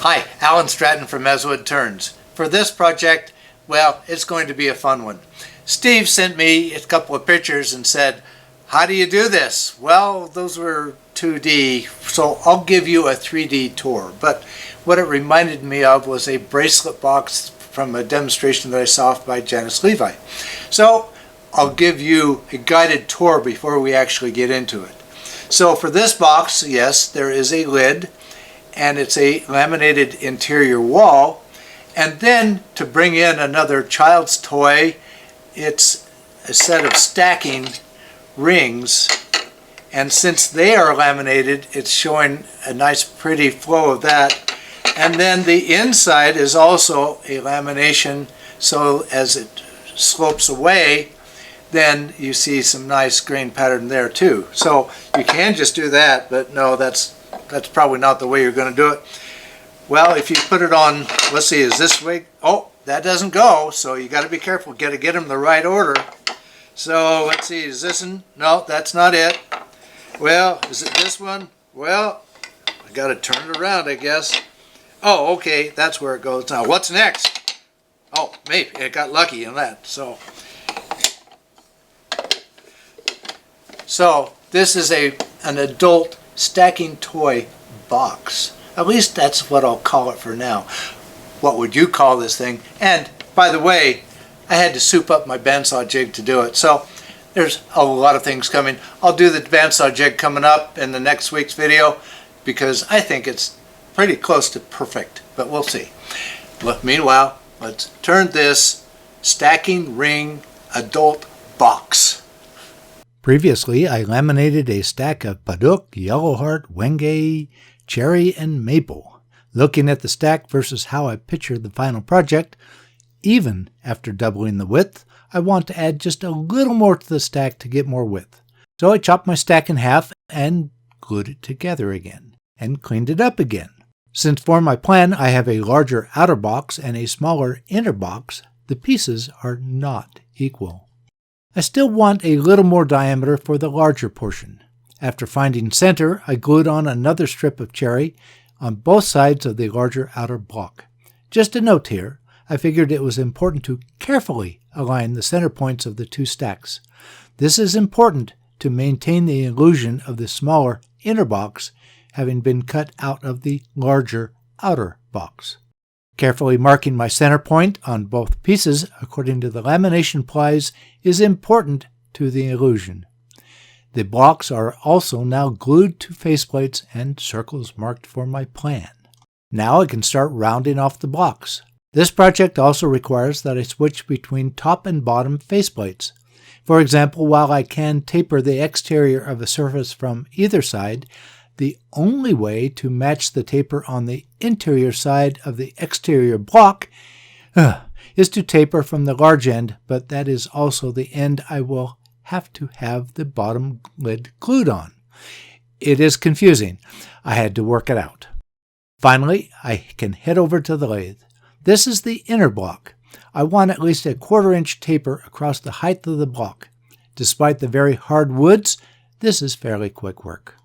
Hi, Alan Stratton from Meswood Turns. For this project, well, it's going to be a fun one. Steve sent me a couple of pictures and said, how do you do this? Well, those were 2D, so I'll give you a 3D tour. But what it reminded me of was a bracelet box from a demonstration that I saw by Janice Levy. So I'll give you a guided tour before we actually get into it. So for this box, yes, there is a lid, and it's a laminated interior wall. And then to bring in another child's toy, it's a set of stacking rings. And since they are laminated, it's showing a nice pretty flow of that. And then the inside is also a lamination, so as it slopes away, then you see some nice grain pattern there too. So you can just do that, but no, that's probably not the way you're going to do it. Well, if you put it on, let's see, is this way? Oh, that doesn't go, so you got to be careful. Got to get them the right order. So let's see, is this one? No, that's not it. Well, is it this one? Well, I got to turn it around, I guess. Oh, okay, that's where it goes. Now, what's next? Oh, maybe it got lucky in that. So this is an adult stacking toy box. At least that's what I'll call it for now. What would you call this thing? And by the way, I had to soup up my bandsaw jig to do it. So there's a lot of things coming. I'll do the bandsaw jig coming up in the next week's video because I think it's pretty close to perfect, but we'll see. But meanwhile, let's turn this stacking ring adult box. Previously, I laminated a stack of Paduk, Yellowheart, Wenge, Cherry, and Maple. Looking at the stack versus how I pictured the final project, even after doubling the width, I want to add just a little more to the stack to get more width. So I chopped my stack in half and glued it together again, and cleaned it up again. Since for my plan I have a larger outer box and a smaller inner box, the pieces are not equal. I still want a little more diameter for the larger portion. After finding center, I glued on another strip of cherry on both sides of the larger outer block. Just a note here, I figured it was important to carefully align the center points of the two stacks. This is important to maintain the illusion of the smaller inner box having been cut out of the larger outer box. Carefully marking my center point on both pieces according to the lamination plies is important to the illusion. The blocks are also now glued to faceplates and circles marked for my plan. Now I can start rounding off the blocks. This project also requires that I switch between top and bottom faceplates. For example, while I can taper the exterior of a surface from either side, the only way to match the taper on the interior side of the exterior block is to taper from the large end, but that is also the end I will have to have the bottom lid glued on. It is confusing. I had to work it out. Finally, I can head over to the lathe. This is the inner block. I want at least a 1/4 inch taper across the height of the block. Despite the very hard woods, this is fairly quick work.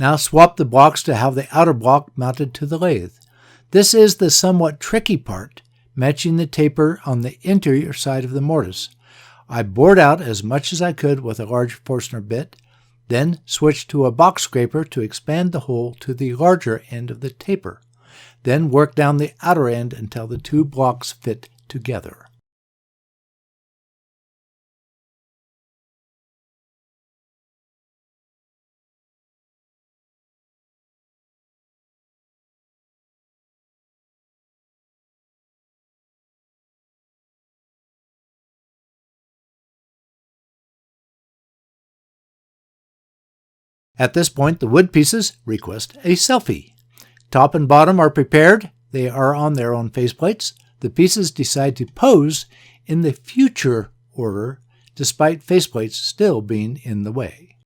Now swap the blocks to have the outer block mounted to the lathe. This is the somewhat tricky part, matching the taper on the interior side of the mortise. I bored out as much as I could with a large Forstner bit, then switched to a box scraper to expand the hole to the larger end of the taper, then work down the outer end until the two blocks fit together. At this point, the wood pieces request a selfie. Top and bottom are prepared. They are on their own faceplates. The pieces decide to pose in the future order, despite faceplates still being in the way.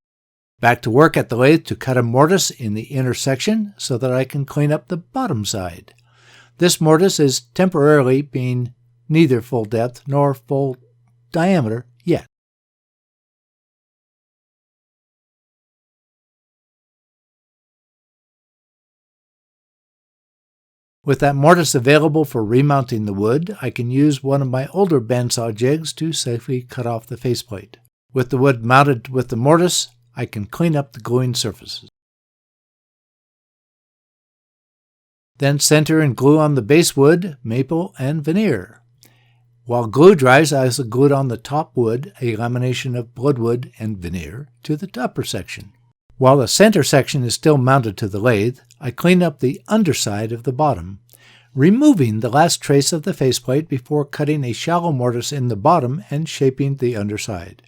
Back to work at the lathe to cut a mortise in the inner section so that I can clean up the bottom side. This mortise is temporarily being neither full depth nor full diameter yet. With that mortise available for remounting the wood, I can use one of my older bandsaw jigs to safely cut off the faceplate. With the wood mounted with the mortise, I can clean up the gluing surfaces. Then center and glue on the base wood, maple, and veneer. While glue dries, I also glued on the top wood a lamination of bloodwood and veneer to the upper section. While the center section is still mounted to the lathe, I clean up the underside of the bottom, removing the last trace of the faceplate before cutting a shallow mortise in the bottom and shaping the underside.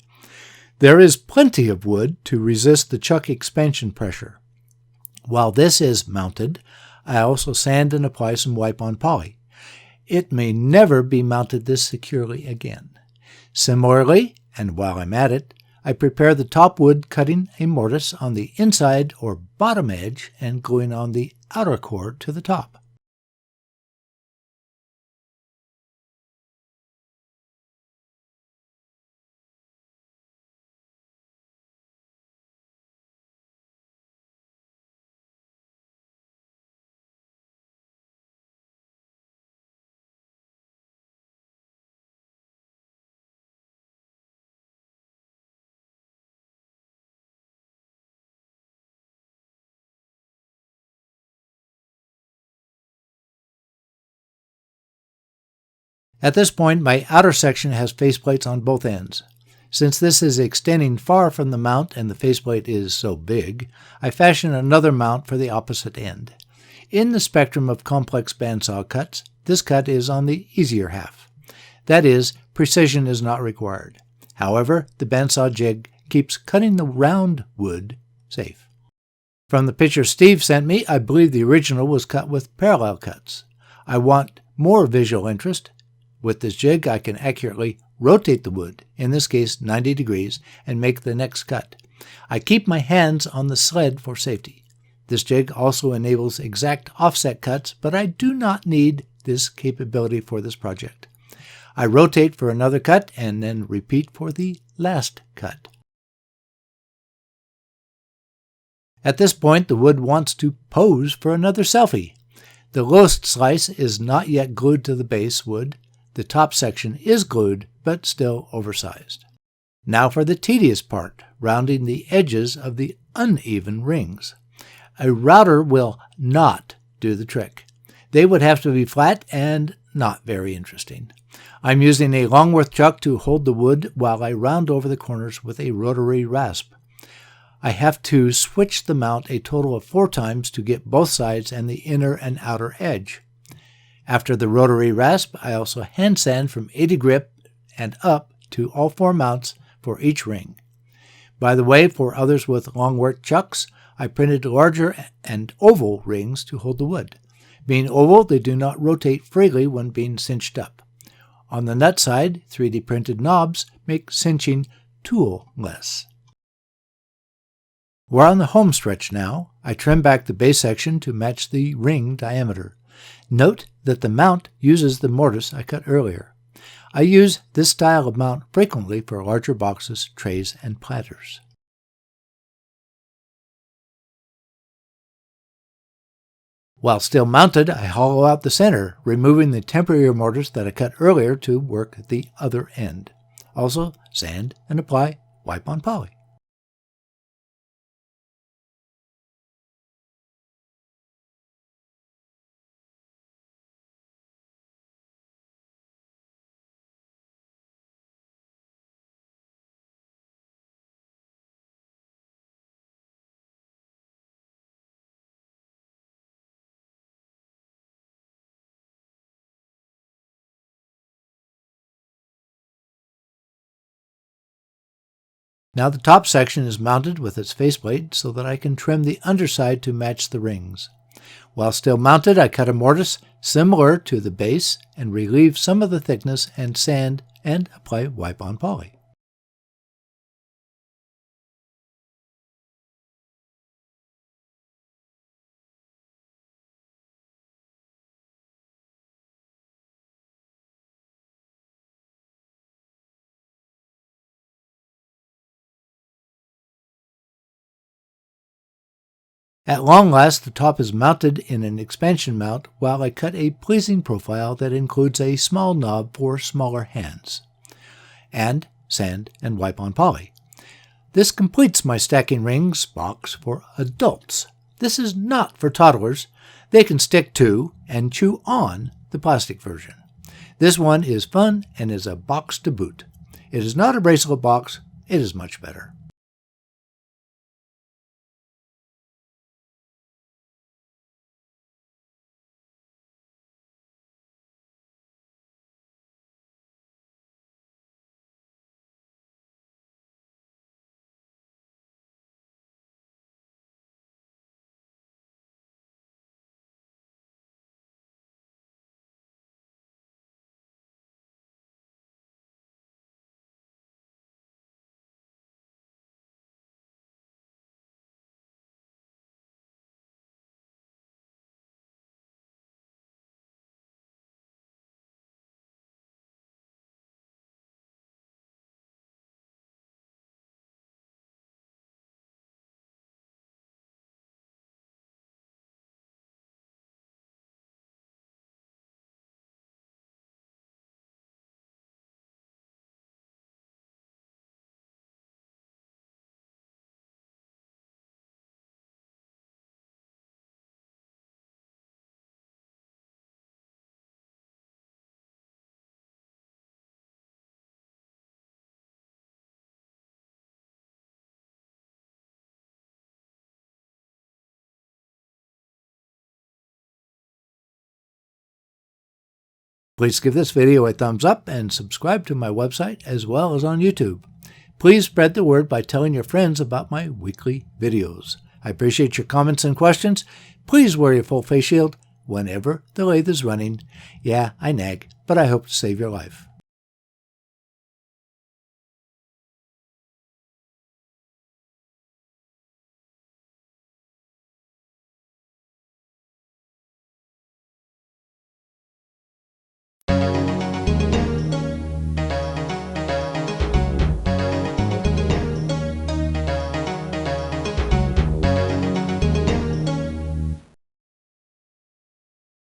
There is plenty of wood to resist the chuck expansion pressure. While this is mounted, I also sand and apply some wipe-on poly. It may never be mounted this securely again. Similarly, and while I'm at it, I prepare the top wood, cutting a mortise on the inside or bottom edge and gluing on the outer core to the top. At this point, my outer section has faceplates on both ends. Since this is extending far from the mount and the faceplate is so big, I fashion another mount for the opposite end. In the spectrum of complex bandsaw cuts, this cut is on the easier half. That is, precision is not required. However, the bandsaw jig keeps cutting the round wood safe. From the picture Steve sent me, I believe the original was cut with parallel cuts. I want more visual interest. With this jig, I can accurately rotate the wood, in this case 90 degrees, and make the next cut. I keep my hands on the sled for safety. This jig also enables exact offset cuts, but I do not need this capability for this project. I rotate for another cut and then repeat for the last cut. At this point, the wood wants to pose for another selfie. The lowest slice is not yet glued to the base wood. The top section is glued, but still oversized. Now for the tedious part, rounding the edges of the uneven rings. A router will not do the trick. They would have to be flat and not very interesting. I'm using a Longworth chuck to hold the wood while I round over the corners with a rotary rasp. I have to switch the mount a total of 4 times to get both sides and the inner and outer edge. After the rotary rasp, I also hand sand from 80 grip and up to all 4 mounts for each ring. By the way, for others with Longworth chucks, I printed larger and oval rings to hold the wood. Being oval, they do not rotate freely when being cinched up. On the nut side, 3D printed knobs make cinching tool-less. We're on the home stretch now. I trim back the base section to match the ring diameter. Note that the mount uses the mortise I cut earlier. I use this style of mount frequently for larger boxes, trays, and platters. While still mounted, I hollow out the center, removing the temporary mortise that I cut earlier to work the other end. Also, sand and apply wipe-on poly. Now the top section is mounted with its faceplate so that I can trim the underside to match the rings. While still mounted, I cut a mortise similar to the base and relieve some of the thickness and sand and apply wipe-on poly. At long last, the top is mounted in an expansion mount while I cut a pleasing profile that includes a small knob for smaller hands, and sand and wipe on poly. This completes my stacking rings box for adults. This is not for toddlers. They can stick to and chew on the plastic version. This one is fun and is a box to boot. It is not a bracelet box. It is much better. Please give this video a thumbs up and subscribe to my website as well as on YouTube. Please spread the word by telling your friends about my weekly videos. I appreciate your comments and questions. Please wear your full face shield whenever the lathe is running. Yeah, I nag, but I hope to save your life.